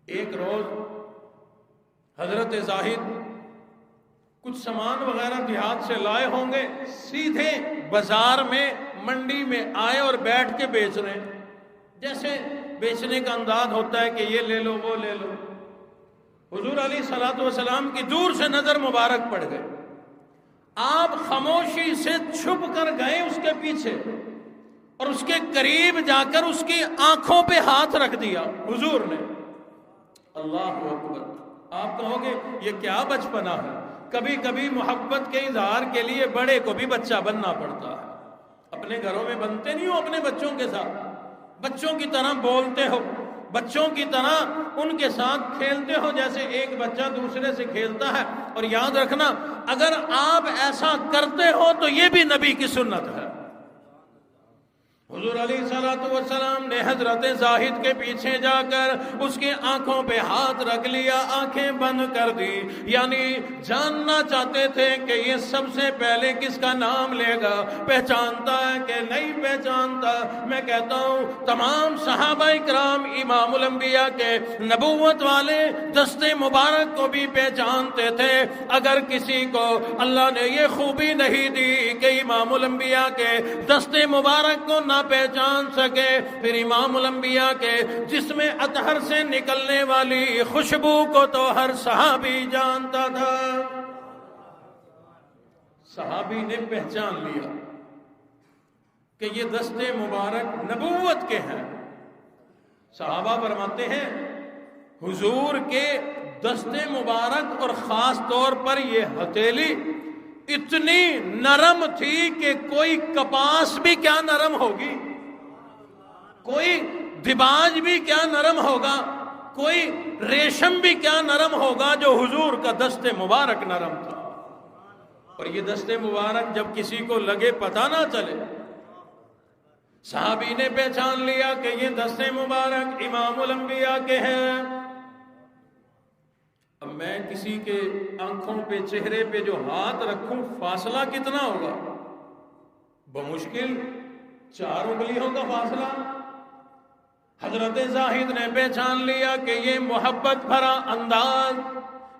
ایک روز حضرت زاہد کچھ سامان وغیرہ دیہات سے لائے ہوں گے، سیدھے بازار میں منڈی میں آئے اور بیٹھ کے بیچ رہے ہیں، جیسے بیچنے کا انداز ہوتا ہے کہ یہ لے لو وہ لے لو۔ حضور علیہ الصلوۃ والسلام کی دور سے نظر مبارک پڑ گئے، آپ خاموشی سے چھپ کر گئے اس کے پیچھے اور اس کے قریب جا کر اس کی آنکھوں پہ ہاتھ رکھ دیا حضور نے۔ اللہ اکبر، آپ کہو گے یہ کیا بچپنا ہے؟ کبھی کبھی محبت کے اظہار کے لیے بڑے کو بھی بچہ بننا پڑتا ہے۔ اپنے گھروں میں بنتے نہیں ہو اپنے بچوں کے ساتھ، بچوں کی طرح بولتے ہو، بچوں کی طرح ان کے ساتھ کھیلتے ہو جیسے ایک بچہ دوسرے سے کھیلتا ہے۔ اور یاد رکھنا اگر آپ ایسا کرتے ہو تو یہ بھی نبی کی سنت ہے۔ حضور علیہ الصلوۃ والسلام نے حضرت زاہد کے پیچھے جا کر اس کی آنکھوں پہ ہاتھ رکھ لیا، آنکھیں بند کر دی، یعنی جاننا چاہتے تھے کہ یہ سب سے پہلے کس کا نام لے گا، پہچانتا ہے کہ نہیں پہچانتا۔ میں کہتا ہوں تمام صحابہ کرام امام الانبیاء کے نبوت والے دست مبارک کو بھی پہچانتے تھے۔ اگر کسی کو اللہ نے یہ خوبی نہیں دی کہ امام الانبیاء کے دست مبارک کو نہ پہچان سکے، پھر امام الانبیاء کے جسم اطہر سے نکلنے والی خوشبو کو تو ہر صحابی جانتا تھا۔ صحابی نے پہچان لیا کہ یہ دست مبارک نبوت کے ہیں۔ صحابہ فرماتے ہیں حضور کے دست مبارک اور خاص طور پر یہ ہتھیلی اتنی نرم تھی کہ کوئی کپاس بھی کیا نرم ہوگی، کوئی دباج بھی کیا نرم ہوگا، کوئی ریشم بھی کیا نرم ہوگا، جو حضور کا دست مبارک نرم تھا۔ اور یہ دست مبارک جب کسی کو لگے پتہ نہ چلے، صحابی نے پہچان لیا کہ یہ دست مبارک امام الانبیاء کے ہیں۔ اب میں کسی کے آنکھوں پہ چہرے پہ جو ہاتھ رکھوں فاصلہ کتنا ہوگا؟ بمشکل 4 انگلیوں کا فاصلہ۔ حضرت زاہد نے پہچان لیا کہ یہ محبت بھرا انداز،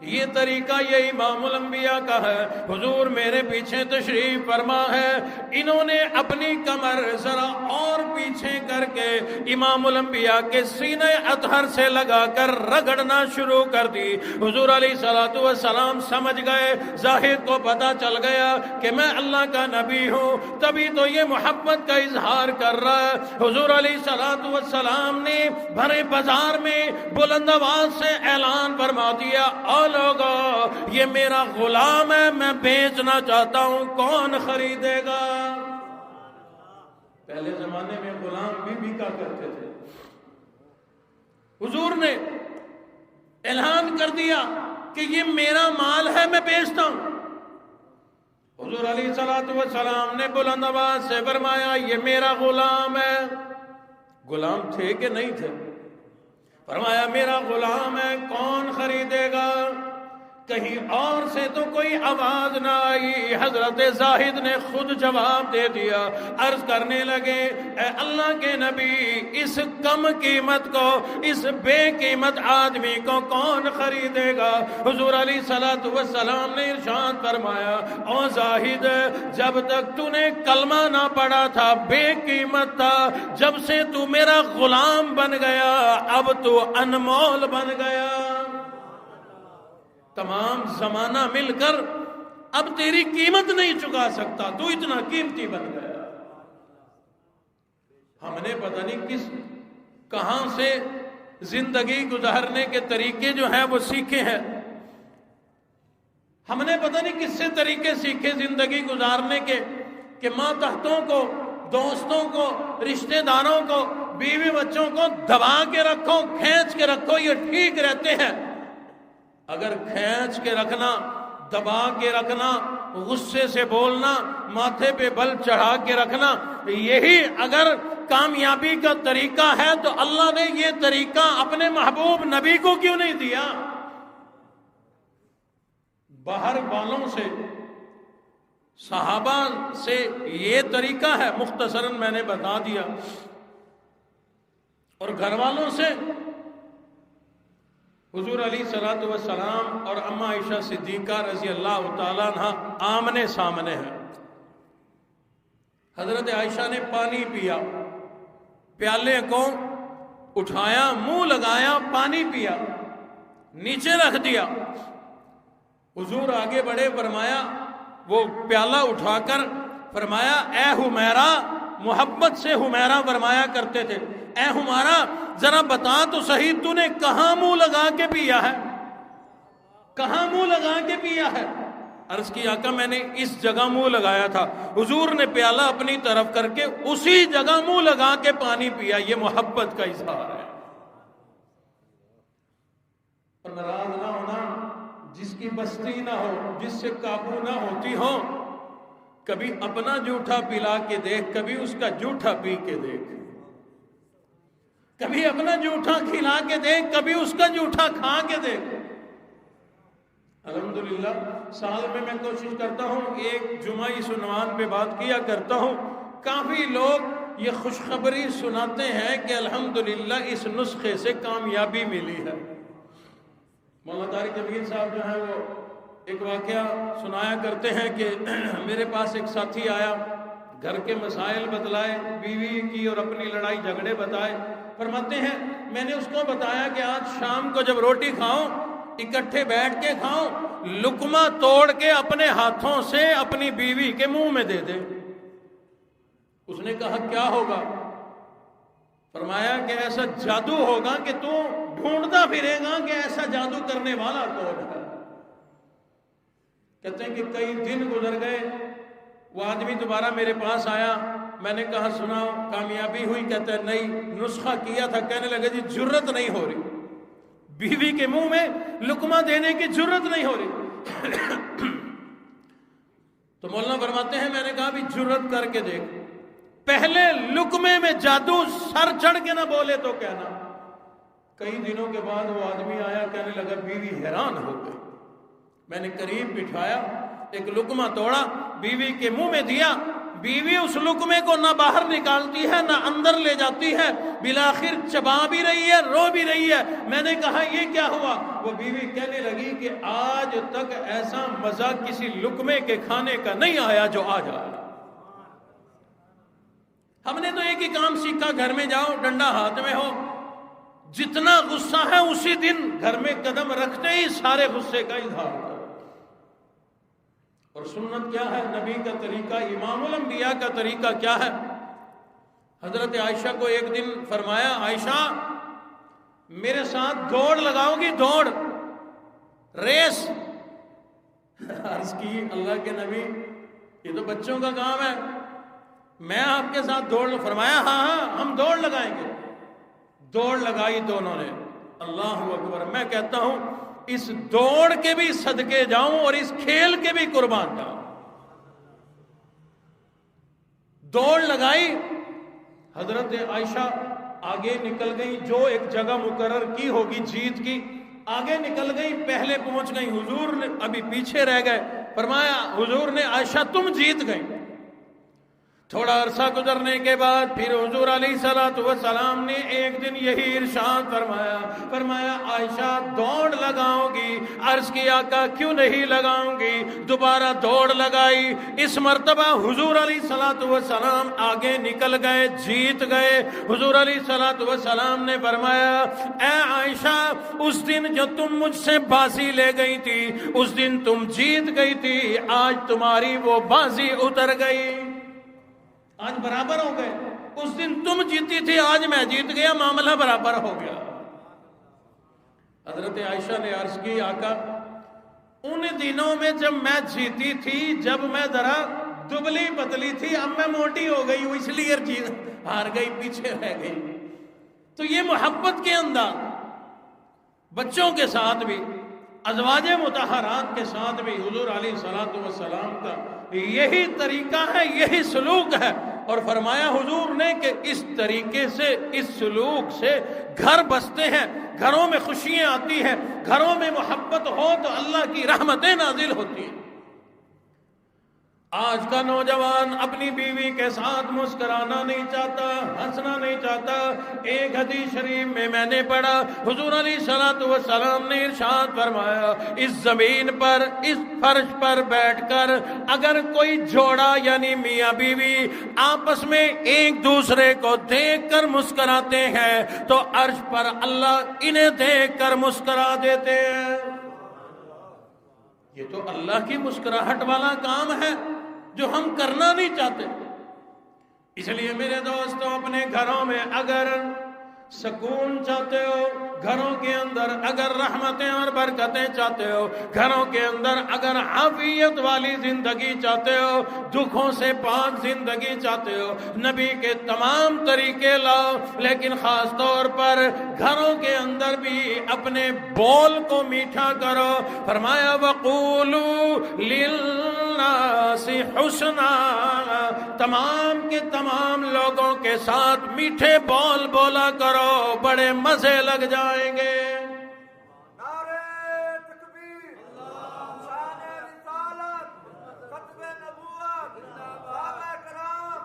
یہ طریقہ یہ امام الانبیاء کا ہے۔ حضور میرے پیچھے تشریف فرما ہے۔ انہوں نے اپنی کمر ذرا اور پیچھے کر کے امام الانبیاء کے سینے اطہر سے لگا کر رگڑنا شروع کر دی۔ حضور علیہ الصلوۃ والسلام سمجھ گئے، زاہد کو پتہ چل گیا کہ میں اللہ کا نبی ہوں، تبھی تو یہ محبت کا اظہار کر رہا ہے۔ حضور علیہ الصلوۃ والسلام نے بھرے بازار میں بلند آواز سے اعلان فرما دیا، لوگو یہ میرا غلام ہے، میں بیچنا چاہتا ہوں، کون خریدے گا؟ پہلے زمانے میں غلام بھی بکا کرتے تھے۔ حضور نے اعلان کر دیا کہ یہ میرا مال ہے، میں بیچتا ہوں۔ حضور علیہ الصلوۃ والسلام نے بلند آواز سے فرمایا یہ میرا غلام ہے۔ غلام تھے کہ نہیں تھے؟ فرمایا میرا غلام ہے، کون خریدے گا؟ کہیں اور سے تو کوئی آواز نہ آئی، حضرت زاہد نے خود جواب دے دیا، عرض کرنے لگے اے اللہ کے نبی، اس کم قیمت کو، اس بے قیمت آدمی کو کون خریدے گا؟ حضور علیہ الصلوۃ والسلام نے ارشاد فرمایا او زاہد، جب تک تو نے کلمہ نہ پڑھا تھا بے قیمت تھا، جب سے تو میرا غلام بن گیا اب تو انمول بن گیا۔ تمام زمانہ مل کر اب تیری قیمت نہیں چکا سکتا، تو اتنا قیمتی بن گیا۔ ہم نے پتہ نہیں کہاں سے زندگی گزارنے کے طریقے جو ہیں وہ سیکھے ہیں، ہم نے پتہ نہیں کس سے طریقے سیکھے زندگی گزارنے کے، کہ ماتحتوں کو، دوستوں کو، رشتہ داروں کو، بیوی بچوں کو دبا کے رکھو، کھینچ کے رکھو، یہ ٹھیک رہتے ہیں۔ اگر کھینچ کے رکھنا، دبا کے رکھنا، غصے سے بولنا، ماتھے پہ بل چڑھا کے رکھنا، یہی اگر کامیابی کا طریقہ ہے تو اللہ نے یہ طریقہ اپنے محبوب نبی کو کیوں نہیں دیا؟ باہر والوں سے، صحابہ سے یہ طریقہ ہے، مختصراً میں نے بتا دیا، اور گھر والوں سے حضور علیہ الصلوۃ والسلام اور اماں عائشہ صدیقہ رضی اللہ تعالیٰ عنہ آمنے سامنے ہیں۔ حضرت عائشہ نے پانی پیا، پیالے کو اٹھایا، منہ لگایا، پانی پیا، نیچے رکھ دیا۔ حضور آگے بڑھے، فرمایا، وہ پیالہ اٹھا کر فرمایا، اے حمیرہ، محبت سے حمیرہ فرمایا کرتے تھے، اے حمیرہ ذرا بتا تو صحیح تو نے کہاں منہ لگا کے پیا ہے، کہاں منہ لگا کے پیا ہے؟ عرض کی آقا میں نے اس جگہ منہ لگایا تھا۔ حضور نے پیالہ اپنی طرف کر کے اسی جگہ منہ لگا کے پانی پیا۔ یہ محبت کا اظہار ہے۔ اور ناراض نہ ہونا، جس کی بستی نہ ہو، جس سے قابو نہ ہوتی ہو، کبھی اپنا جھوٹا پلا کے دیکھ، کبھی اس کا جھوٹا پی کے دیکھ، کبھی اپنا جھوٹا کھلا کے دیکھ، کبھی اس کا جھوٹا کھا کے دیکھ۔ الحمدللہ سال میں کوشش کرتا ہوں ایک جمعہ اس عنوان پہ بات کیا کرتا ہوں۔ کافی لوگ یہ خوشخبری سناتے ہیں کہ الحمدللہ اس نسخے سے کامیابی ملی ہے۔ مولانا طارق جمیل صاحب جو ہیں وہ ایک واقعہ سنایا کرتے ہیں کہ میرے پاس ایک ساتھی آیا، گھر کے مسائل بتلائے، بیوی کی اور اپنی لڑائی جھگڑے بتائے۔ فرماتے ہیں میں نے اس کو بتایا کہ آج شام کو جب روٹی کھاؤ، اکٹھے بیٹھ کے کھاؤ، لقمہ توڑ کے اپنے ہاتھوں سے اپنی بیوی کے منہ میں دے دے۔ اس نے کہا کیا ہوگا؟ فرمایا کہ ایسا جادو ہوگا کہ تو ڈھونڈتا پھرے گا کہ ایسا جادو کرنے والا کون ہے۔ کہتے ہیں کہ کئی دن گزر گئے، وہ آدمی دوبارہ میرے پاس آیا، میں نے کہا سناؤ کامیابی ہوئی؟ کہتا ہے نہیں، نسخہ کیا تھا۔ کہنے لگا جی جرت نہیں ہو رہی، بیوی کے منہ میں لقمہ دینے کی جرت نہیں ہو رہی۔ تو مولانا فرماتے ہیں میں نے کہا بھی جرت کر کے دیکھ، پہلے لقمے میں جادو سر چڑھ کے نہ بولے تو کہنا۔ کئی دنوں کے بعد وہ آدمی آیا، کہنے لگا بیوی حیران ہو گئی۔ میں نے قریب بٹھایا، ایک لقمہ توڑا، بیوی کے منہ میں دیا۔ بیوی اس لقمے کو نہ باہر نکالتی ہے نہ اندر لے جاتی ہے، بالآخر چبا بھی رہی ہے، رو بھی رہی ہے۔ میں نے کہا یہ کیا ہوا؟ وہ بیوی کہنے لگی کہ آج تک ایسا مزہ کسی لقمے کے کھانے کا نہیں آیا جو آج آیا۔ ہم نے تو ایک ہی کام سیکھا، گھر میں جاؤ ڈنڈا ہاتھ میں ہو، جتنا غصہ ہے اسی دن گھر میں قدم رکھتے ہی سارے غصے کا اظہار کرو۔ اور سنت کیا ہے؟ نبی کا طریقہ، امام الانبیاء کا طریقہ کیا ہے؟ حضرت عائشہ کو ایک دن فرمایا، عائشہ میرے ساتھ دوڑ لگاؤ گی؟ دوڑ، ریس۔ عرض کی اللہ کے نبی یہ تو بچوں کا کام ہے، میں آپ کے ساتھ دوڑ لوں؟ فرمایا ہاں ہاں ہم دوڑ لگائیں گے۔ دوڑ لگائی دونوں نے۔ اللہ اکبر! میں کہتا ہوں اس دوڑ کے بھی صدقے جاؤں اور اس کھیل کے بھی قربان جاؤں۔ دوڑ لگائی، حضرت عائشہ آگے نکل گئی، جو ایک جگہ مقرر کی ہوگی جیت کی، آگے نکل گئی، پہلے پہنچ گئی۔ حضور نے ابھی پیچھے رہ گئے، فرمایا حضور نے عائشہ تم جیت گئی۔ تھوڑا عرصہ گزرنے کے بعد پھر حضور علیہ الصلوۃ والسلام نے ایک دن یہی ارشاد فرمایا عائشہ دوڑ لگاؤ گی؟ عرض کی آقا کیوں نہیں لگاؤں گی؟ دوبارہ دوڑ لگائی. اس مرتبہ حضور علیہ الصلوۃ والسلام آگے نکل گئے، جیت گئے. حضور علیہ الصلوۃ والسلام نے فرمایا اے عائشہ اس دن جو تم مجھ سے بازی لے گئی تھی، اس دن تم جیت گئی تھی، آج تمہاری وہ بازی اتر گئی، آج برابر ہو گئے. اس دن تم جیتی تھی، آج میں جیت گیا، معاملہ برابر ہو گیا. حضرت عائشہ نے عرض کی آقا ان دنوں میں جب میں جیتی تھی، جب میں ذرا دبلی پتلی تھی، اب میں موٹی ہو گئی ہوں، اس لیے ہار گئی، پیچھے رہ گئی. تو یہ محبت کے انداز بچوں کے ساتھ بھی، ازواج مطہرات کے ساتھ بھی حضور علیہ الصلوۃ والسلام کا یہی طریقہ ہے، یہی سلوک ہے. اور فرمایا حضور نے کہ اس طریقے سے، اس سلوک سے گھر بستے ہیں، گھروں میں خوشیاں آتی ہیں، گھروں میں محبت ہو تو اللہ کی رحمتیں نازل ہوتی ہیں. آج کا نوجوان اپنی بیوی کے ساتھ مسکرانا نہیں چاہتا، ہنسنا نہیں چاہتا. ایک حدیث شریف میں میں نے پڑھا، حضور علیہ الصلوۃ والسلام نے ارشاد فرمایا اس زمین پر، اس فرش پر بیٹھ کر اگر کوئی جوڑا یعنی میاں بیوی آپس میں ایک دوسرے کو دیکھ کر مسکراتے ہیں تو عرش پر اللہ انہیں دیکھ کر مسکرا دیتے ہیں. یہ تو اللہ کی مسکراہٹ والا کام ہے جو ہم کرنا نہیں چاہتے. اس لیے میرے دوستوں اپنے گھروں میں اگر سکون چاہتے ہو، گھروں کے اندر اگر رحمتیں اور برکتیں چاہتے ہو، گھروں کے اندر اگر عافیت والی زندگی چاہتے ہو، دکھوں سے پاک زندگی چاہتے ہو، نبی کے تمام طریقے لاؤ، لیکن خاص طور پر گھروں کے اندر بھی اپنے بول کو میٹھا کرو. فرمایا وَقُولُوا لِلنَّاسِ حُسْنًا، تمام کے تمام لوگوں کے ساتھ میٹھے بول بولا کرو، بڑے مزے لگ جائیں گے. نعرہ تکبیر، شان رسالت، ختم نبوت، صحابہ کرام،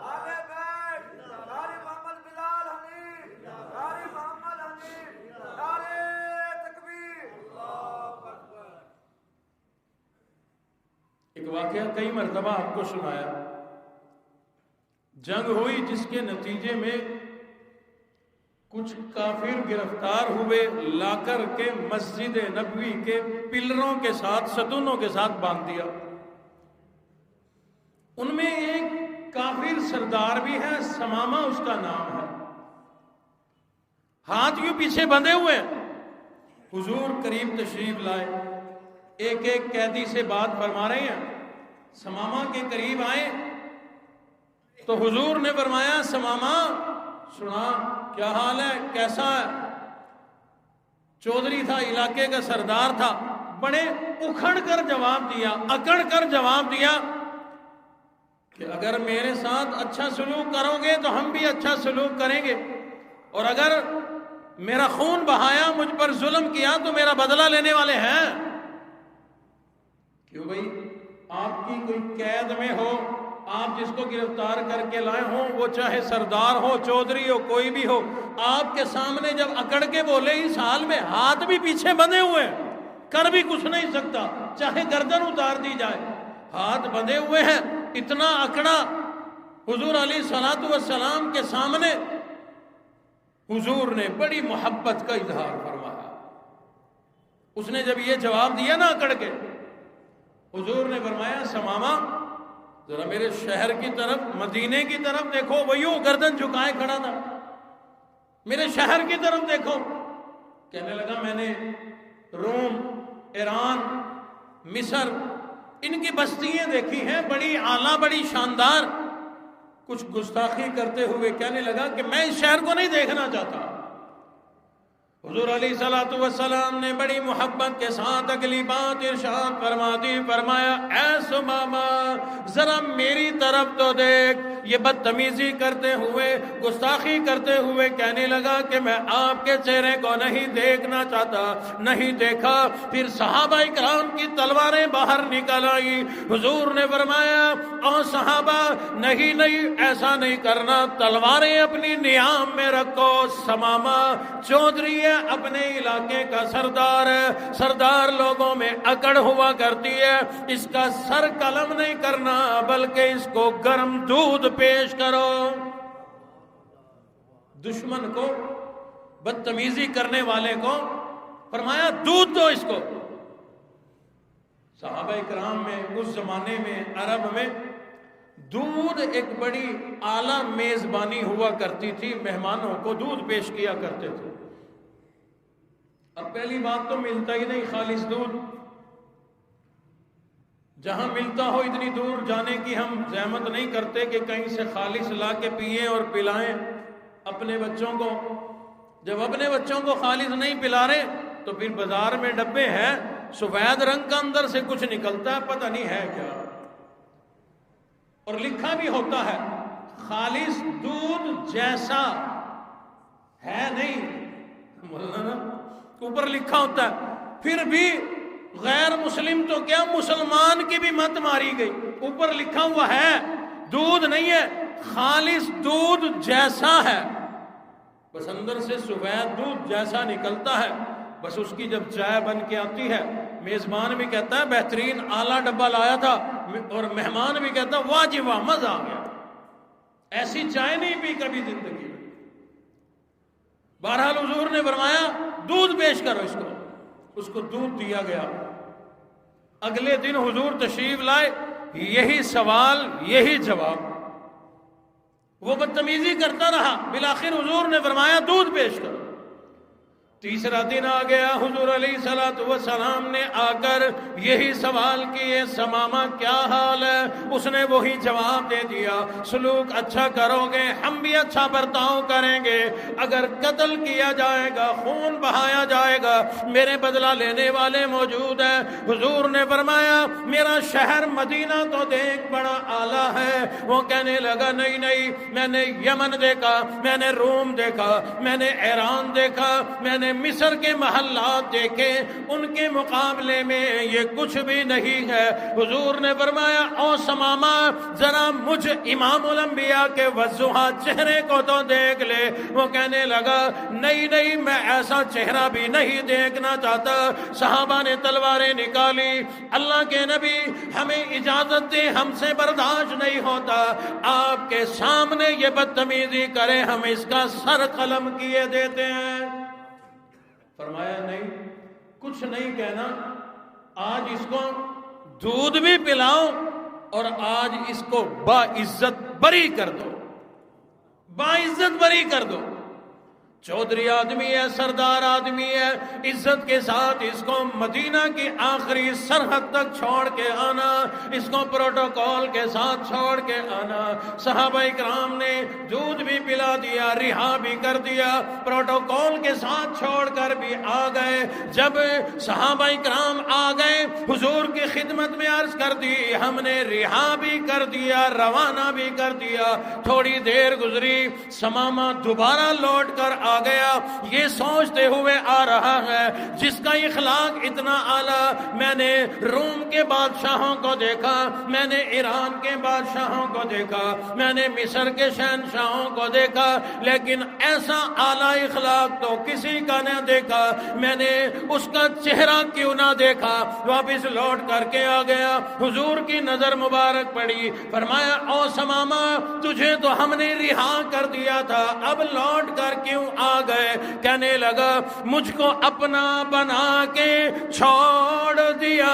اہل بیت، قاری محمد بلال حنیف، قاری محمد حنیف، نعرہ تکبیر. اللہ اکبر. ایک واقعہ کئی مرتبہ آپ کو سنایا. جنگ ہوئی جس کے نتیجے میں کچھ کافر گرفتار ہوئے، لا کر کے مسجد نبوی کے پلروں کے ساتھ، ستونوں کے ساتھ باندھ دیا. ان میں ایک کافر سردار بھی ہے، سمامہ اس کا نام ہے، ہاتھ یوں پیچھے بندھے ہوئے. حضور قریب تشریف لائے، ایک ایک قیدی سے بات فرما رہے ہیں. سمامہ کے قریب آئے تو حضور نے فرمایا سمامہ سنا کیا حال ہے، کیسا ہے؟ چودھری تھا، علاقے کا سردار تھا. بڑے اکھڑ کر جواب دیا، اکڑ کر جواب دیا کہ اگر میرے ساتھ اچھا سلوک کرو گے تو ہم بھی اچھا سلوک کریں گے، اور اگر میرا خون بہایا، مجھ پر ظلم کیا تو میرا بدلہ لینے والے ہیں. کیوں بھائی؟ آپ کی کوئی قید میں ہو، آپ جس کو گرفتار کر کے لائے ہوں، وہ چاہے سردار ہو، چودھری ہو، کوئی بھی ہو، آپ کے سامنے جب اکڑ کے بولے، اس حال میں ہاتھ بھی پیچھے بندھے ہوئے ہیں، کر بھی کچھ نہیں سکتا، چاہے گردن اتار دی جائے، ہاتھ بندھے ہوئے ہیں، اتنا اکڑا حضور علیہ الصلوۃ والسلام کے سامنے. حضور نے بڑی محبت کا اظہار فرمایا. اس نے جب یہ جواب دیا نا اکڑ کے، حضور نے فرمایا سمامہ ذرا میرے شہر کی طرف، مدینے کی طرف دیکھو. وہ یوں گردن جھکائے کھڑا تھا. میرے شہر کی طرف دیکھو. کہنے لگا میں نے روم، ایران، مصر، ان کی بستیاں دیکھی ہیں، بڑی اعلیٰ، بڑی شاندار. کچھ گستاخی کرتے ہوئے کہنے لگا کہ میں اس شہر کو نہیں دیکھنا چاہتا. حضور علیہ الصلوۃ والسلام نے بڑی محبت کے ساتھ اگلی بات ارشاد فرما دی. فرمایا اے سمامہ ذرا میری طرف تو دیکھ، یہ بدتمیزی کرتے ہوئے، گستاخی کرتے ہوئے کہنے لگا کہ میں آپ کے چہرے کو نہیں دیکھنا چاہتا، نہیں دیکھا۔ پھر صحابہ کرام کی تلواریں باہر نکل آئی۔ حضور نے فرمایا او صحابہ نہیں ایسا نہیں کرنا، تلواریں اپنی نیام میں رکھو۔ ثمامہ چودھری ہے، اپنے علاقے کا سردار ہے، سردار لوگوں میں اکڑ ہوا کرتی ہے، اس کا سر قلم نہیں کرنا بلکہ اس کو گرم دودھ پیش کرو۔ دشمن کو، بدتمیزی کرنے والے کو فرمایا دودھ دو اس کو۔ صحابہ کرام میں اس زمانے میں عرب میں دودھ ایک بڑی اعلیٰ میزبانی ہوا کرتی تھی، مہمانوں کو دودھ پیش کیا کرتے تھے۔ اب پہلی بات تو ملتا ہی نہیں خالص دودھ، جہاں ملتا ہو اتنی دور جانے کی ہم زحمت نہیں کرتے کہ کہیں سے خالص لا کے پئیں اور پلائیں اپنے بچوں کو۔ جب اپنے بچوں کو خالص نہیں پلا رہے تو پھر بازار میں ڈبے ہیں سفید رنگ کا، اندر سے کچھ نکلتا ہے، پتہ نہیں ہے کیا، اور لکھا بھی ہوتا ہے خالص دودھ جیسا ہے نہیں، مولانا اوپر لکھا ہوتا ہے۔ پھر بھی غیر مسلم تو کیا مسلمان کی بھی مت ماری گئی، اوپر لکھا ہوا ہے دودھ نہیں ہے، خالص دودھ جیسا ہے، بس اندر سے سفید دودھ جیسا نکلتا ہے۔ بس اس کی جب چائے بن کے آتی ہے، میزبان بھی کہتا ہے بہترین اعلیٰ ڈبہ لایا تھا، اور مہمان بھی کہتا ہے واہ جی واہ مزہ آ گیا، ایسی چائے نہیں پی کبھی زندگی میں۔ بہرحال حضور نے فرمایا دودھ پیش کرو اس کو دودھ دیا گیا۔ اگلے دن حضور تشریف لائے، یہی سوال یہی جواب، وہ بدتمیزی کرتا رہا، بالآخر حضور نے فرمایا دودھ پیش کرو۔ تیسرا دن آ گیا، حضور علیہ الصلوۃ والسلام نے آ کر یہی سوال کیے، ثمامہ کیا حال ہے؟ اس نے وہی جواب دے دیا، سلوک اچھا کرو گے ہم بھی اچھا برتاؤ کریں گے، اگر قتل کیا جائے گا، خون بہایا جائے گا، میرے بدلہ لینے والے موجود ہیں۔ حضور نے فرمایا میرا شہر مدینہ تو دیکھ بڑا اعلیٰ ہے۔ وہ کہنے لگا نہیں، میں نے یمن دیکھا، میں نے روم دیکھا، میں نے ایران دیکھا، میں نے مصر کے محلات دیکھے، ان کے مقابلے میں یہ کچھ بھی نہیں ہے۔ حضور نے فرمایا او ثمامہ ذرا مجھ امام الانبیاء کے والضحیٰ چہرے کو تو دیکھ لے۔ وہ کہنے لگا نہیں میں ایسا چہرہ بھی نہیں دیکھنا چاہتا۔ صحابہ نے تلواریں نکالی، اللہ کے نبی ہمیں اجازت دے، ہم سے برداشت نہیں ہوتا آپ کے سامنے یہ بدتمیزی کرے، ہم اس کا سر قلم کیے دیتے ہیں۔ فرمایا نہیں، کچھ نہیں کہنا، آج اس کو دودھ بھی پلاؤ اور آج اس کو باعزت بری کر دو، باعزت بری کر دو۔ چودھری آدمی ہے، سردار آدمی ہے، عزت کے ساتھ اس کو مدینہ کی آخری سرحد تک چھوڑ کے آنا، اس کو پروٹوکول کے ساتھ چھوڑ کے آنا۔ صحابہ کرام نے دودھ بھی پلا دیا، رہا بھی کر دیا، پروٹوکول کے ساتھ چھوڑ کر بھی آ گئے۔ جب صحابہ کرام آ گئے، حضور کی خدمت میں عرض کر دی، ہم نے رہا بھی کر دیا، روانہ بھی کر دیا۔ تھوڑی دیر گزری، ثمامہ دوبارہ لوٹ کر آ گیا، یہ سوچتے ہوئے آ رہا ہے جس کا اخلاق اتنا اعلیٰ، میں نے روم کے بادشاہوں کو دیکھا، میں نے ایران کے بادشاہوں کو دیکھا، میں نے مصر کے شہنشاہوں کو دیکھا، لیکن ایسا اعلیٰ اخلاق تو کسی کا نہ دیکھا، میں نے اس کا چہرہ کیوں نہ دیکھا۔ واپس لوٹ کر کے آ گیا، حضور کی نظر مبارک پڑی، فرمایا او ثمامہ تجھے تو ہم نے رہا کر دیا تھا، اب لوٹ کر کیوں آ گئے؟ کہنے لگا مجھ کو اپنا بنا کے چھوڑ دیا،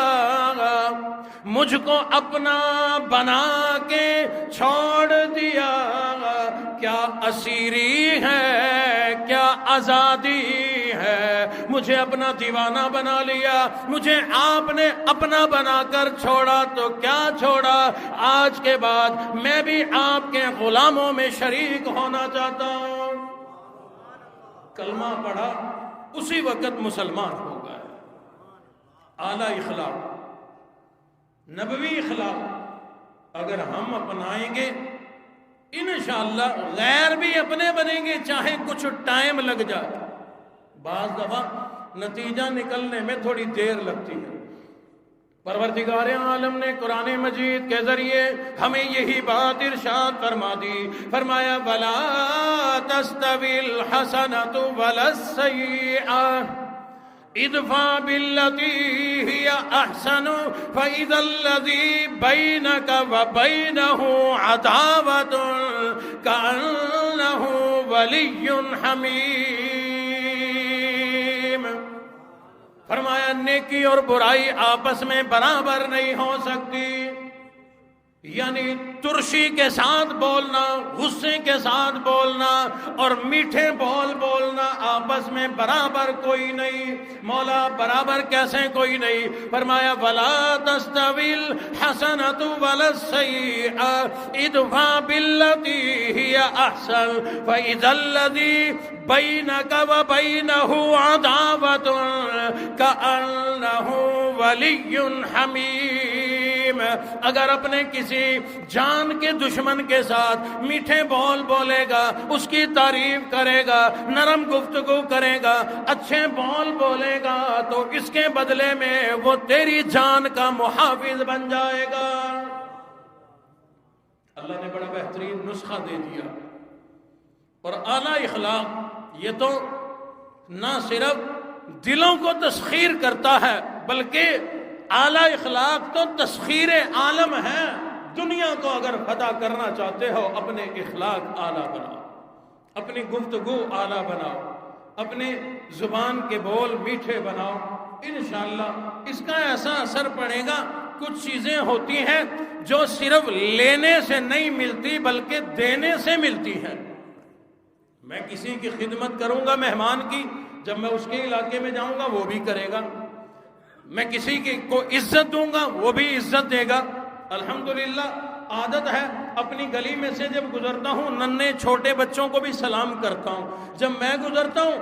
مجھ کو اپنا بنا کے چھوڑ دیا، کیا اسیری ہے کیا آزادی ہے، مجھے اپنا دیوانہ بنا لیا، مجھے آپ نے اپنا بنا کر چھوڑا تو کیا چھوڑا، آج کے بعد میں بھی آپ کے غلاموں میں شریک ہونا چاہتا ہوں۔ کلمہ پڑھا، اسی وقت مسلمان ہو گئے۔ اعلیٰ اخلاق، نبوی اخلاق اگر ہم اپنائیں گے انشاءاللہ غیر بھی اپنے بنیں گے، چاہے کچھ ٹائم لگ جائے۔ بعض دفعہ نتیجہ نکلنے میں تھوڑی دیر لگتی ہے۔ پروردگار عالم نے قرآن مجید کے ذریعے ہمیں یہی بات ارشاد فرما دی، فرمایا وَلَا تَسْتَوِي الْحَسَنَةُ وَلَا السَّيِّئَةُ ادفع بالتي هي احسن فاذا الذي بينك وبينه عداوة كأنه ولي حميم۔ فرمایا نیکی اور برائی آپس میں برابر نہیں ہو سکتی، یعنی ترشی کے ساتھ بولنا، غصے کے ساتھ بولنا اور میٹھے بول بولنا آپس میں برابر کوئی نہیں۔ مولا برابر کیسے کوئی نہیں؟ فرمایا وَلَا تَسْتَوِي الْحَسَنَةُ وَلَا السَّيِّئَةُ ادْفَعْ بِالَّتِي هِيَ أَحْسَنُ فَإِذَا الَّذِي بَيْنَكَ وَبَيْنَهُ عَدَاوَةٌ كَأَنَّهُ وَلِيٌّ حَمِيمٌ۔ اگر اپنے کسی جان کے دشمن کے ساتھ میٹھے بول بولے گا، اس کی تعریف کرے گا، نرم گفتگو کرے گا، اچھے بول بولے گا، تو اس کے بدلے میں وہ تیری جان کا محافظ بن جائے گا۔ اللہ نے بڑا بہترین نسخہ دے دیا۔ اور اعلیٰ اخلاق یہ تو نہ صرف دلوں کو تسخیر کرتا ہے، بلکہ اعلیٰ اخلاق تو تسخیر عالم ہے۔ دنیا کو اگر فتح کرنا چاہتے ہو، اپنے اخلاق اعلیٰ بناؤ، اپنی گفتگو اعلیٰ بناؤ، اپنے زبان کے بول میٹھے بناؤ، انشاءاللہ اس کا ایسا اثر پڑے گا۔ کچھ چیزیں ہوتی ہیں جو صرف لینے سے نہیں ملتی بلکہ دینے سے ملتی ہیں۔ میں کسی کی خدمت کروں گا مہمان کی، جب میں اس کے علاقے میں جاؤں گا وہ بھی کرے گا۔ میں کسی کو عزت دوں گا وہ بھی عزت دے گا۔ الحمدللہ عادت ہے، اپنی گلی میں سے جب گزرتا ہوں ننھے چھوٹے بچوں کو بھی سلام کرتا ہوں۔ جب میں گزرتا ہوں